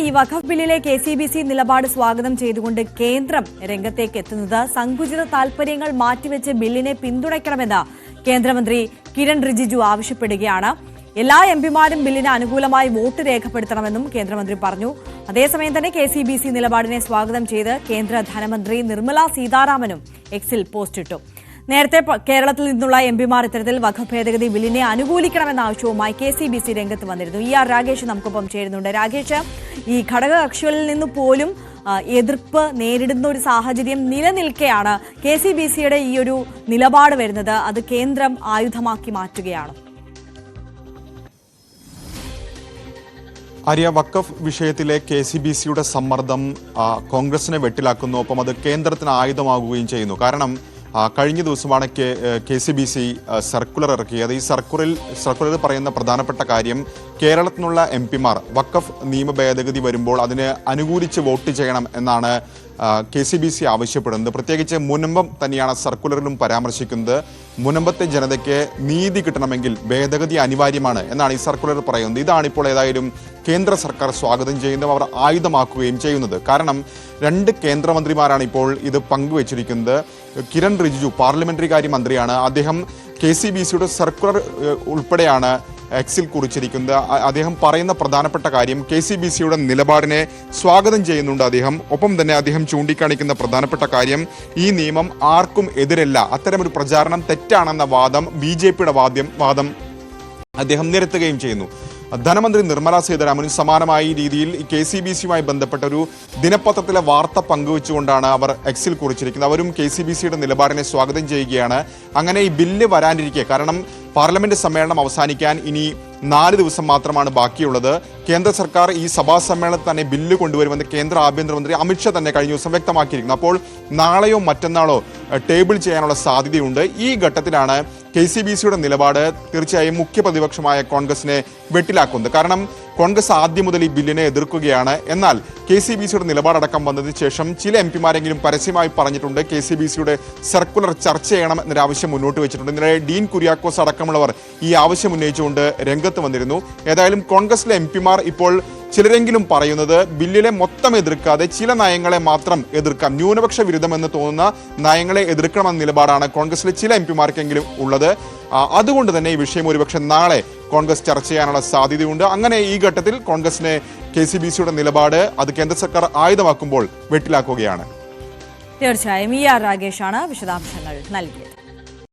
ഈ വഖഫ് ബില്ലിലെ KCBC നിലപാട് സ്വാഗതം ചെയ്തുകൊണ്ട് കേന്ദ്രം രംഗത്തേക്ക് എത്തുന്നത് സങ്കുചിത താൽപര്യങ്ങൾ മാറ്റിവെച്ച് ബില്ലിനെ പിന്തുണയ്ക്കണമെന്ന് കേന്ദ്രമന്ത്രി കിരൺ റിജിജു ആവശ്യപ്പെടുകയാണ്. എല്ലാ എംപിമാരും ബില്ലിന് അനുകൂലമായി വോട്ട് രേഖപ്പെടുത്തണമെന്നും കേന്ദ്രമന്ത്രി പറഞ്ഞു. അതേസമയം തന്നെ KCBC നിലപാടിനെ സ്വാഗതം ചെയ്ത് കേന്ദ്ര ധനമന്ത്രി നിർമ്മല സീതാരാമനും എക്സിൽ പോസ്റ്റിട്ടു. നേരത്തെ കേരളത്തിൽ നിന്നുള്ള എംപിമാർ ഇത്തരത്തിൽ വഖഫ് ഭേദഗതി ബില്ലിനെ അനുകൂലിക്കണമെന്ന ആവശ്യവുമായി KCBC രംഗത്ത് വന്നിരുന്നു. ER രാഗേഷ് നമുക്കൊപ്പം ചേരുന്നുണ്ട്. രാഗേഷ്, ഈ ഘടകകക്ഷികളിൽ നിന്ന് പോലും എതിർപ്പ് നേരിടുന്ന ഒരു സാഹചര്യം നിലനിൽക്കെയാണ് KCBCയുടെ ഈ ഒരു നിലപാട് വരുന്നത്. അത് കേന്ദ്രം ആയുധമാക്കി മാറ്റുകയാണ്. ആര്യ, വഖഫ് വിഷയത്തിലെ KCBCയുടെ സമ്മർദ്ദം കോൺഗ്രസിനെ വെട്ടിലാക്കുന്നു, ഒപ്പം അത് കേന്ദ്രത്തിന് ആയുധമാകുകയും ചെയ്യുന്നു. കാരണം കഴിഞ്ഞ ദിവസമാണ് KCBC സർക്കുലർ ഇറക്കിയത്. ഈ സർക്കുലറിൽ പറയുന്ന പ്രധാനപ്പെട്ട കാര്യം, കേരളത്തിനുള്ള എംപിമാർ വഖഫ് നിയമ ഭേദഗതി വരുമ്പോൾ അതിന് അനുകൂലിച്ച് വോട്ട് ചെയ്യണം എന്നാണ് KCBC ആവശ്യപ്പെടുന്നത്. പ്രത്യേകിച്ച് മുനമ്പം തന്നെയാണ് സർക്കുലറിലും പരാമർശിക്കുന്നത്. മുനമ്പത്തെ ജനതയ്ക്ക് നീതി കിട്ടണമെങ്കിൽ ഭേദഗതി അനിവാര്യമാണ് എന്നാണ് ഈ സർക്കുലർ പറയുന്നത്. ഇതാണിപ്പോൾ ഏതായാലും കേന്ദ്ര സർക്കാർ സ്വാഗതം ചെയ്യുന്നതും അവർ ആയുധമാക്കുകയും ചെയ്യുന്നത്. കാരണം 2 കേന്ദ്രമന്ത്രിമാരാണ് ഇപ്പോൾ ഇത് പങ്കുവച്ചിരിക്കുന്നത്. കിരൺ റിജിജു പാർലമെന്ററി കാര്യ മന്ത്രിയാണ്. അദ്ദേഹം KCBCയുടെ സർക്കുലർ ഉൾപ്പെടെയാണ് എക്സിൽ കുറിച്ചിരിക്കുന്നത്. അദ്ദേഹം പറയുന്ന പ്രധാനപ്പെട്ട കാര്യം, KCBCയുടെ നിലപാടിനെ സ്വാഗതം ചെയ്യുന്നുണ്ട് അദ്ദേഹം. ഒപ്പം തന്നെ അദ്ദേഹം ചൂണ്ടിക്കാണിക്കുന്ന പ്രധാനപ്പെട്ട കാര്യം, ഈ നിയമം ആർക്കും എതിരല്ല, അത്തരമൊരു പ്രചാരണം തെറ്റാണെന്ന വാദം BJPയുടെ വാദം അദ്ദേഹം നിരത്തുകയും ചെയ്യുന്നു. ധനമന്ത്രി നിർമ്മല സീതാരാമനും സമാനമായ രീതിയിൽ KCBCയുമായി ബന്ധപ്പെട്ട ഒരു ദിനപത്രത്തിലെ വാർത്ത പങ്കുവെച്ചുകൊണ്ടാണ് അവർ എക്സിൽ കുറിച്ചിരിക്കുന്നത്. അവരും KCBCയുടെ നിലപാടിനെ സ്വാഗതം ചെയ്യുകയാണ്. അങ്ങനെ ഈ ബില്ല് വരാനിരിക്കെ, കാരണം പാർലമെന്റ് സമ്മേളനം അവസാനിക്കാൻ ഇനി 4 ദിവസം മാത്രമാണ് ബാക്കിയുള്ളത്. കേന്ദ്ര സർക്കാർ ഈ സഭാ സമ്മേളനത്തിൽ തന്നെ ബില്ല് കൊണ്ടുവരുമെന്ന് കേന്ദ്ര ആഭ്യന്തരമന്ത്രി അമിത്ഷാ തന്നെ കഴിഞ്ഞ ദിവസം വ്യക്തമാക്കിയിരിക്കുന്നു. അപ്പോൾ നാളെയോ മറ്റന്നാളോ ടേബിൾ ചെയ്യാനുള്ള സാധ്യതയുണ്ട്. ഈ ഘട്ടത്തിലാണ് KCBCയുടെ നിലപാട് തീർച്ചയായും മുഖ്യ പ്രതിപക്ഷമായ കോൺഗ്രസിനെ വെട്ടിലാക്കുന്നത്. കാരണം കോൺഗ്രസ് ആദ്യം മുതൽ ഈ ബില്ലിനെ എതിർക്കുകയാണ്. എന്നാൽ KCBCയുടെ നിലപാടടക്കം വന്നതിന് ശേഷം ചില എംപിമാരെങ്കിലും പരസ്യമായി പറഞ്ഞിട്ടുണ്ട് KCBCയുടെ സർക്കുലർ ചർച്ച ചെയ്യണം എന്നൊരാവശ്യം മുന്നോട്ട് വെച്ചിട്ടുണ്ട്. ഇന്നലെ ഡീൻ കുര്യാക്കോസ് അടക്കമുള്ളവർ ഈ ആവശ്യം ഉന്നയിച്ചുകൊണ്ട് രംഗത്ത് വന്നിരുന്നു. ഏതായാലും കോൺഗ്രസിലെ എംപിമാർ ഇപ്പോൾ ചിലരെങ്കിലും പറയുന്നത്, ബില്ലിലെ മൊത്തം എതിർക്കാതെ ചില നയങ്ങളെ മാത്രം എതിർക്കാം, ന്യൂനപക്ഷ വിരുദ്ധമെന്ന് തോന്നുന്ന നയങ്ങളെ എതിർക്കണമെന്ന നിലപാടാണ് കോൺഗ്രസിലെ ചില എംപിമാർക്കെങ്കിലും ഉള്ളത്. അതുകൊണ്ട് തന്നെ ഈ വിഷയം ഒരുപക്ഷെ നാളെ കോൺഗ്രസ് ചർച്ച ചെയ്യാനുള്ള സാധ്യതയുണ്ട്. അങ്ങനെ ഈ ഘട്ടത്തിൽ കോൺഗ്രസിനെ KCBCയുടെ നിലപാട് അത് കേന്ദ്ര സർക്കാർ ആയുധമാക്കുമ്പോൾ വെട്ടിലാക്കുകയാണ്. തീർച്ചയായും ER രാഗേഷാണ് വിശദാംശങ്ങൾ നൽകിയത്.